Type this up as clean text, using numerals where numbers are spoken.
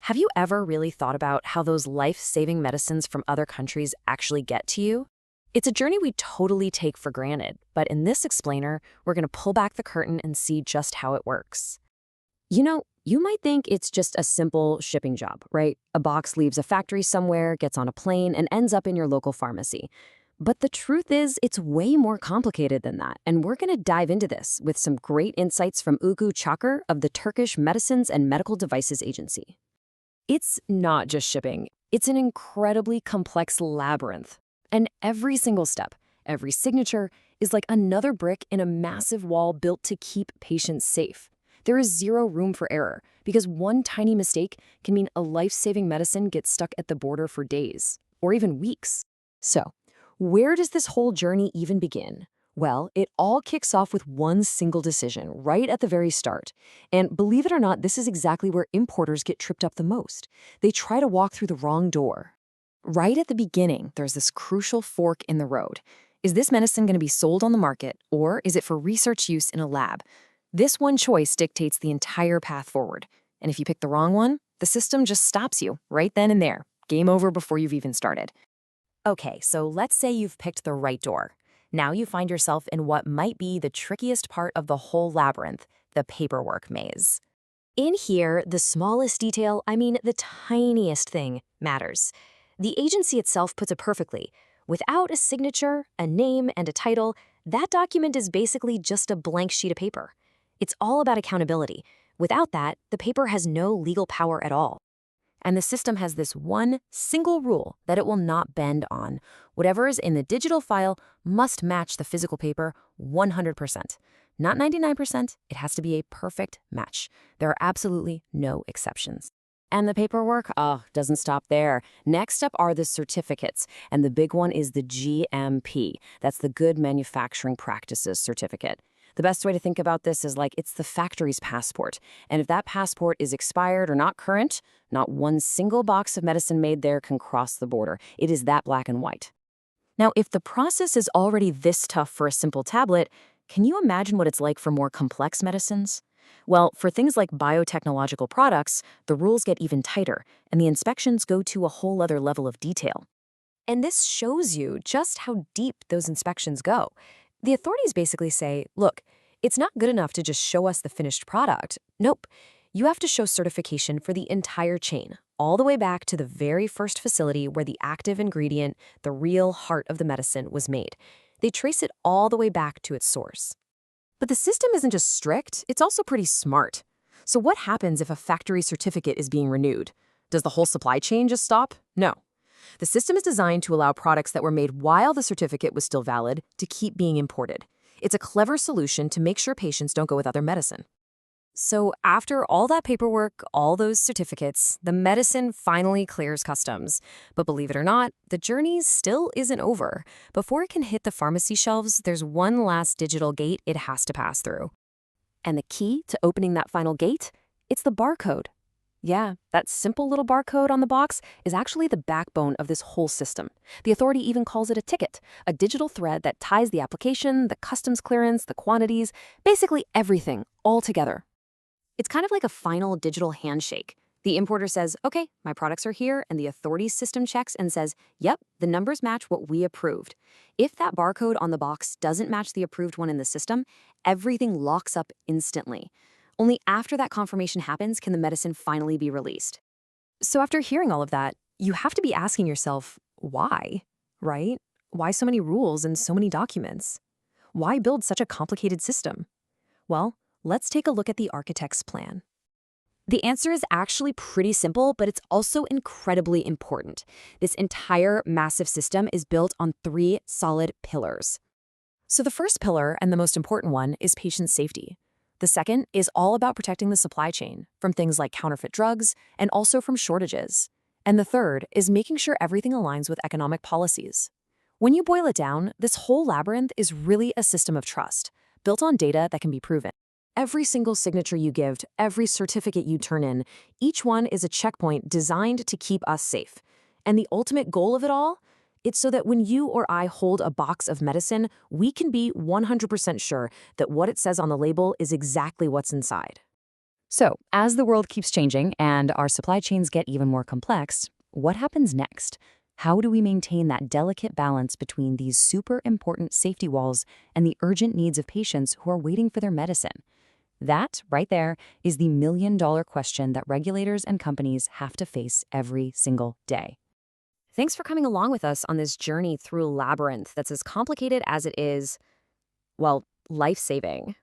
Have you ever really thought about how those life-saving medicines from other countries actually get to you? It's a journey we totally take for granted, but in this explainer, we're going to pull back the curtain and see just how it works. You might think it's just a simple shipping job, right? A box leaves a factory somewhere, gets on a plane, and ends up in your local pharmacy. But the truth is, it's way more complicated than that, and we're going to dive into this with some great insights from Ugu Çakır of the Turkish Medicines and Medical Devices Agency. It's not just shipping. It's an incredibly complex labyrinth. And every single step, every signature, is like another brick in a massive wall built to keep patients safe. There is zero room for error, because one tiny mistake can mean a life-saving medicine gets stuck at the border for days, or even weeks. So, where does this whole journey even begin? Well, it all kicks off with one single decision right at the very start. And believe it or not, this is exactly where importers get tripped up the most. They try to walk through the wrong door. Right at the beginning, there's this crucial fork in the road. Is this medicine going to be sold on the market, or is it for research use in a lab? This one choice dictates the entire path forward. And if you pick the wrong one, the system just stops you right then and there. Game over before you've even started. Okay, so let's say you've picked the right door. Now you find yourself in what might be the trickiest part of the whole labyrinth, the paperwork maze. In here, the smallest detail, the tiniest thing, matters. The agency itself puts it perfectly. Without a signature, a name, and a title, that document is basically just a blank sheet of paper. It's all about accountability. Without that, the paper has no legal power at all. And the system has this one single rule that it will not bend on. Whatever is in the digital file must match the physical paper 100%. Not 99%, it has to be a perfect match. There are absolutely no exceptions. And the paperwork, doesn't stop there. Next up are the certificates, and the big one is the GMP. That's the Good Manufacturing Practices Certificate. The best way to think about this is like it's the factory's passport. And if that passport is expired or not current, not one single box of medicine made there can cross the border. It is that black and white. Now, if the process is already this tough for a simple tablet, can you imagine what it's like for more complex medicines? Well, for things like biotechnological products, the rules get even tighter, and the inspections go to a whole other level of detail. And this shows you just how deep those inspections go. The authorities basically say, look, it's not good enough to just show us the finished product. Nope. You have to show certification for the entire chain, all the way back to the very first facility where the active ingredient, the real heart of the medicine, was made. They trace it all the way back to its source. But the system isn't just strict, it's also pretty smart. So what happens if a factory certificate is being renewed? Does the whole supply chain just stop? No. The system is designed to allow products that were made while the certificate was still valid to keep being imported. It's a clever solution to make sure patients don't go without their medicine. So after all that paperwork, all those certificates, the medicine finally clears customs. But believe it or not, the journey still isn't over. Before it can hit the pharmacy shelves, there's one last digital gate it has to pass through. And the key to opening that final gate? It's the barcode. Yeah, that simple little barcode on the box is actually the backbone of this whole system. The authority even calls it a ticket, a digital thread that ties the application, the customs clearance, the quantities, basically everything, all together. It's kind of like a final digital handshake. The importer says, okay, my products are here, and the authority's system checks and says, yep, the numbers match what we approved. If that barcode on the box doesn't match the approved one in the system, everything locks up instantly. Only after that confirmation happens can the medicine finally be released. So after hearing all of that, you have to be asking yourself, why, right? Why so many rules and so many documents? Why build such a complicated system? Well, let's take a look at the architect's plan. The answer is actually pretty simple, but it's also incredibly important. This entire massive system is built on 3 solid pillars. So the first pillar, and the most important one, is patient safety. The second is all about protecting the supply chain from things like counterfeit drugs and also from shortages. And the third is making sure everything aligns with economic policies. When you boil it down, this whole labyrinth is really a system of trust, built on data that can be proven. Every single signature you give, every certificate you turn in, each one is a checkpoint designed to keep us safe. And the ultimate goal of it all? It's so that when you or I hold a box of medicine, we can be 100% sure that what it says on the label is exactly what's inside. So, as the world keeps changing and our supply chains get even more complex, what happens next? How do we maintain that delicate balance between these super important safety walls and the urgent needs of patients who are waiting for their medicine? That, right there, is the million-dollar question that regulators and companies have to face every single day. Thanks for coming along with us on this journey through a labyrinth that's as complicated as it is, well, life-saving.